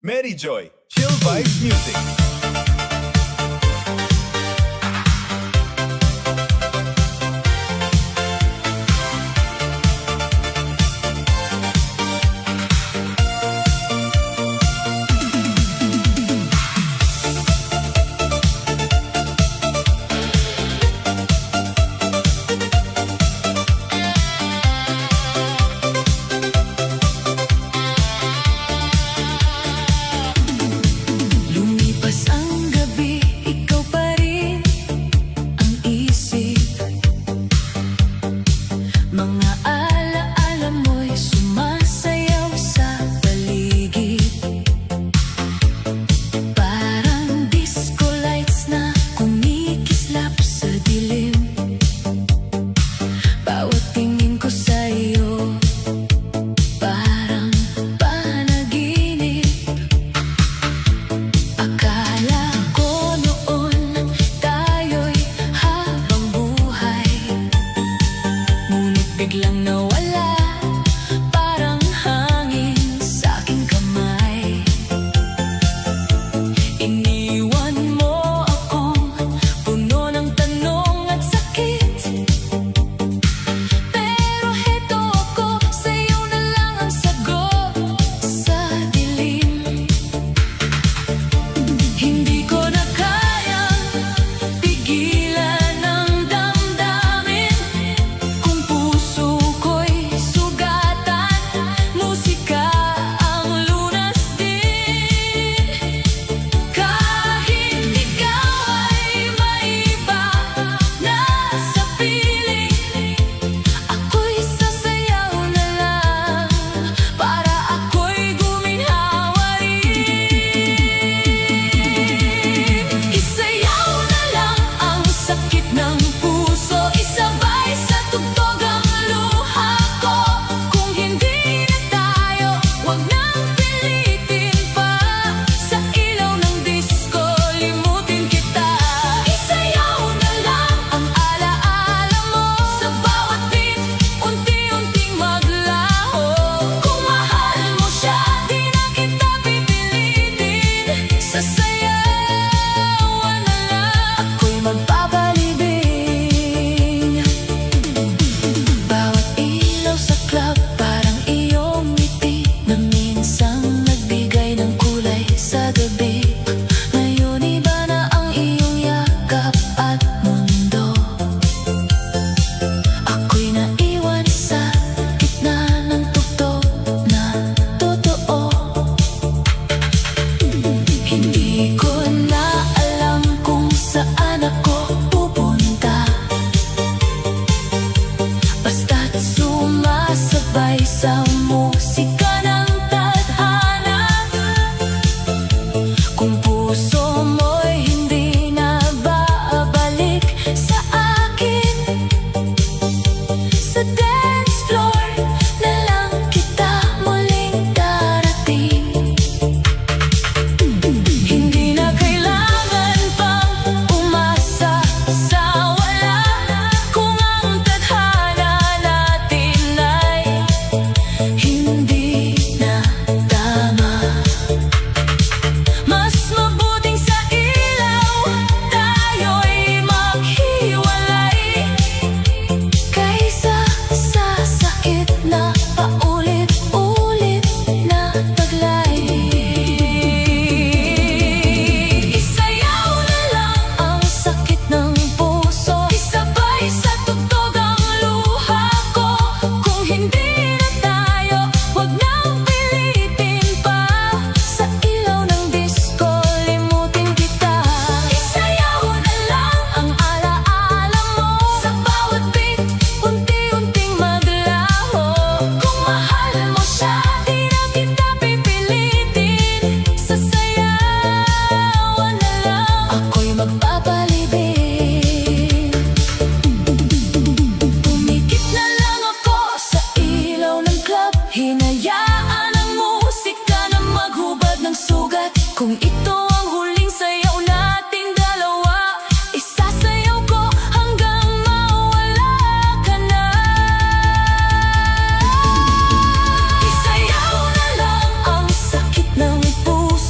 Mary Joy, Chill Vibes Music. Lumipas ang gabi, ikaw pa rin ang isip. Mga alaala mo'y sumasayaw sa paligid. Parang disco lights na kumikislap sa dilim. Bawat tingin ko sa'yo parang panaginip. Akala ko noon tayo'y habang buhay, ngunit biglang nawala, parang hangin sa aking kamay. Iniwan mo akong puno ng tanong at sakit. Pero heto ako, sa'yo na lang ang sagot sa dilim. Hindi ko na kayang pigilan ang damdamin. Kung puso ko'y sugatan, musika ang lunas din. Kahit ikaw ay maiba na sa piling, ako'y sasayaw na lang para ako'y guminhawa rin. Isayaw na lang ang sakit ng puso, isabay sa tugtog ang luha ko. Kung hindi na tayo, wag nang pilitin pa. Sa ilaw ng disco, limutin kita. Isayaw na lang ang alaala mo, sa bawat beat, unti-unting maglaho. Kung mahal mo siya, di na kita pipilitin. Sasayawan na lang, ako'y magpapalibing. Bawat ilaw sa club, parang iyong ngiti na minsang nagbigay ng kulay sa gabi. Ngayon iba na ang iyong yakap at mundo. Ako'y naiwan sa gitna ng tugtog na totoo. Hindi ko na alam kung saan ako pupunta, basta't sumasabay sa musika ng tadhana. Kung puso mo'y hindi na babalik sa akin, sa dance floor na lang kita muling darating. Hindi na kailangan pang umasa sa wala, kung ang tadhana natin ay hindi na tama. Mas mabuting sa ilaw tayo'y maghiwalay, kaysa sa sakit na paulit-ulit na taglay. Isayaw na lang ang sakit ng puso, isabay sa tugtog ang luha ko. Kung hindi na tayo, wag nang pilitin pa. Sa ilaw ng disco, limutin kita. Isayaw na lang ang alaala mo, sa bawat beat, unti-unting maglaho. Kung mahal mo siya, di na kita pipilitin. Sasayawan na lang, ako'y magpapalibing. Pumikit na lang ako sa ilaw ng club, hinayaan ang musika na maghubad ng sugat. Kung ito ang huling sayaw nating dalawa, isasayaw ko hanggang mawala ka na. Isayaw na lang ang sakit ng puso,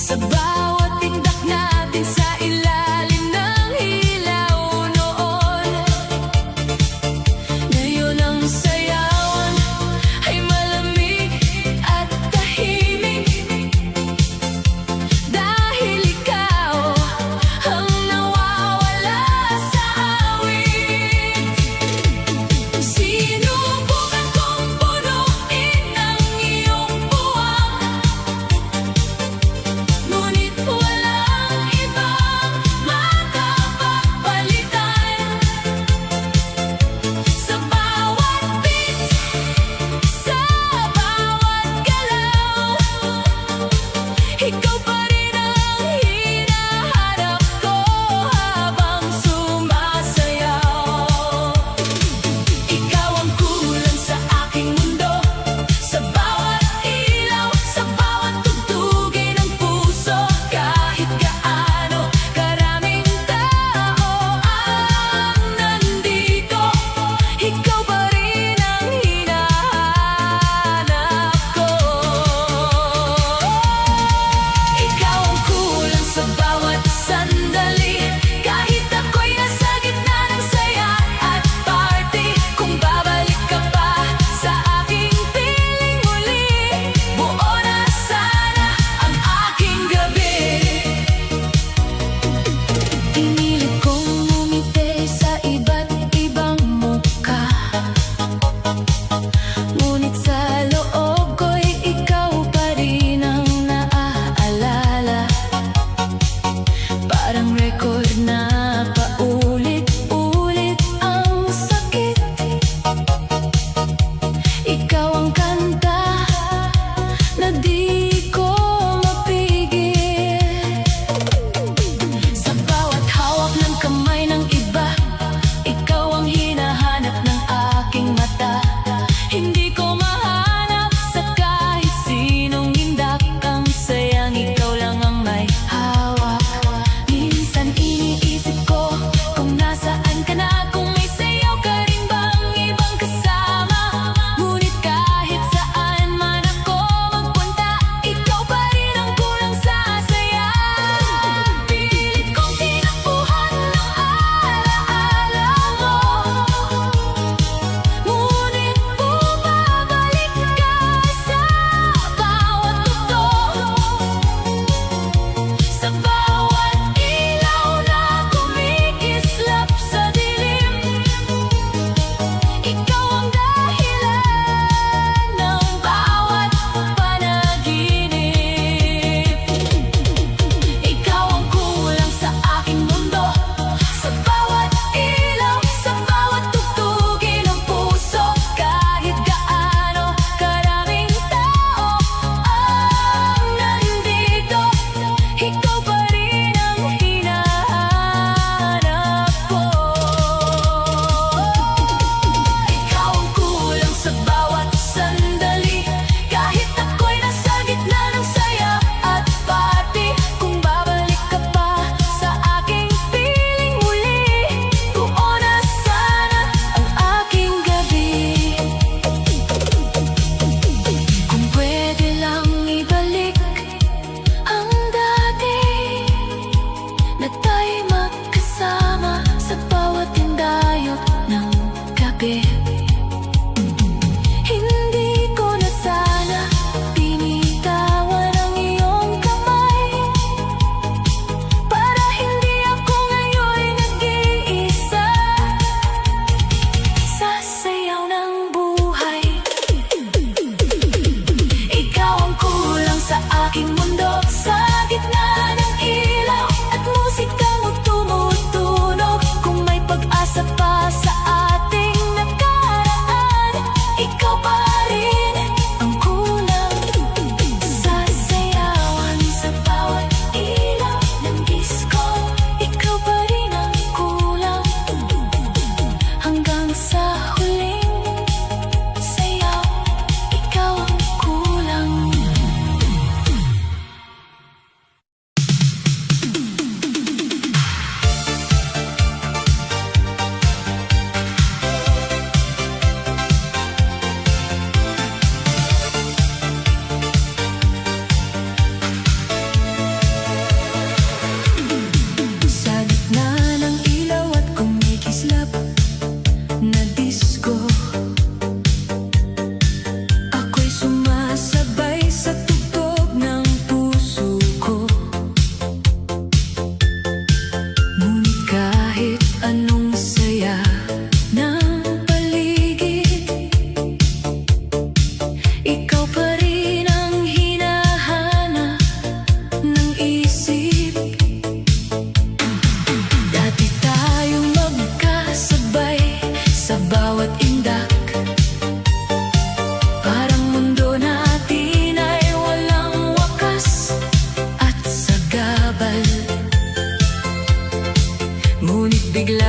Sa bawat tindak natin sa ilalim ng ilaw noon. Ngayon ang sayawan ay malamig at tahimik, dahil ikaw ang nawawala sa awit. Sinubukan kong punuin ang iyong buwang, ngunit walang iba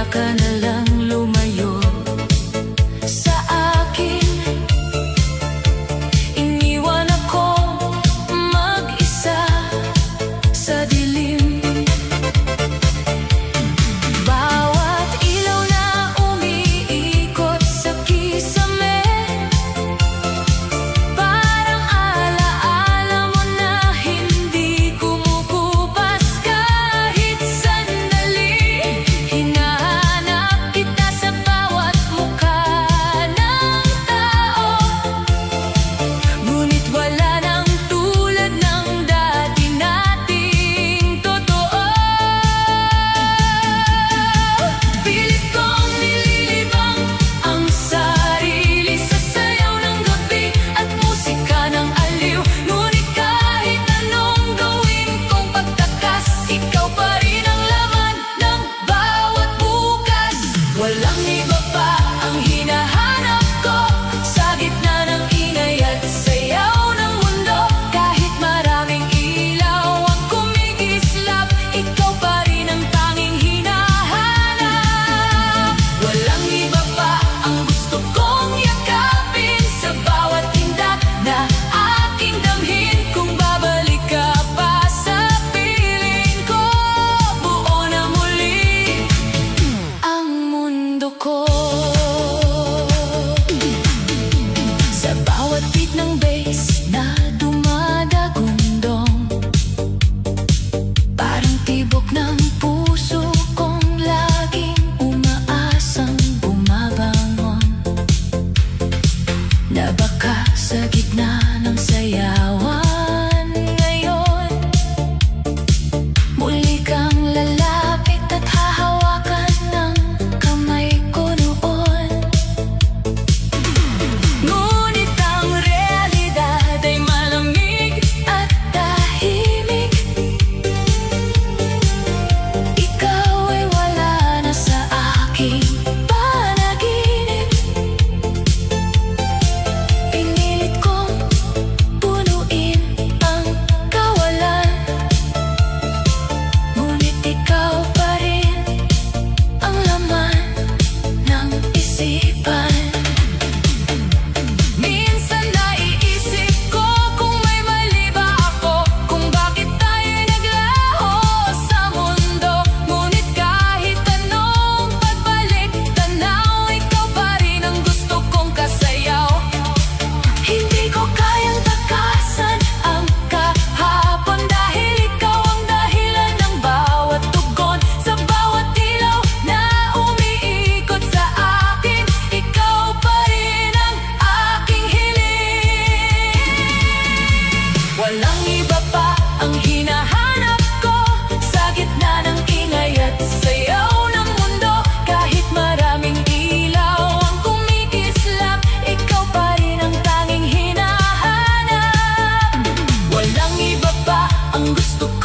Kaya ka na lang lumayo sa akin. Iniwan ako mag-isa sa dilim. Bawat ilaw na umiikot sa kisame, parang alaala mo na hindi kumukupas kahit sandali. Hinahanap kita sa bawat mukha ng tao, ngunit wala nang tulad ng dati nating totoo. Pilit kong nililibang ang sarili sa sayaw ng gabi at musika ng aliw. Ngunit kahit anong gawin kong pagtakas, ikaw pa rin ang laman ng bawat bukas. Walang iba pa ang hinahanap ko sa gitna ng ingay at sayaw ng mundo. Kahit maraming ilaw ang kumikislap, ikaw pa rin ang tanging hinahanap. Walang iba pa ang gusto kong yakapin sa bawat tindak na aking damhin. Kung babalik ka pa sa piling ko, buo na muli ang mundo ko. Sa bawat beat ng bass na dumadagundong, parang tibok ng puso kong laging umaasang bumabangon, na baka sa gitna ng sayawan ngayon muli kang lalapit at hahawakan ng kamay ko noon. Ngunit ang realidad ay malamig at tahimik. Ikaw ay wala na sa aking panaginip. Pinilit kong punuin ang kawalan, ngunit ikaw pa rin ang laman ng isipan. Minsan naiisip ko kung may mali ba ako, kung bakit tayo'y naglaho sa mundo. Ngunit kahit anong pagbalik tanaw, ikaw pa rin ang gusto kong kasayaw. Hindi ko kayang takasan ang kahapon, dahil ikaw ang dahilan ng bawat tugon. Sa bawat ilaw na umiikot sa akin, ikaw pa rin ang aking hiling. Walang iba pa ang hinahanap ko sa gitna ng ingay at sayaw ng mundo. Kahit maraming ilaw ang kumikislap, ikaw pa rin ang tanging hinahanap. Walang iba pa ang gusto ko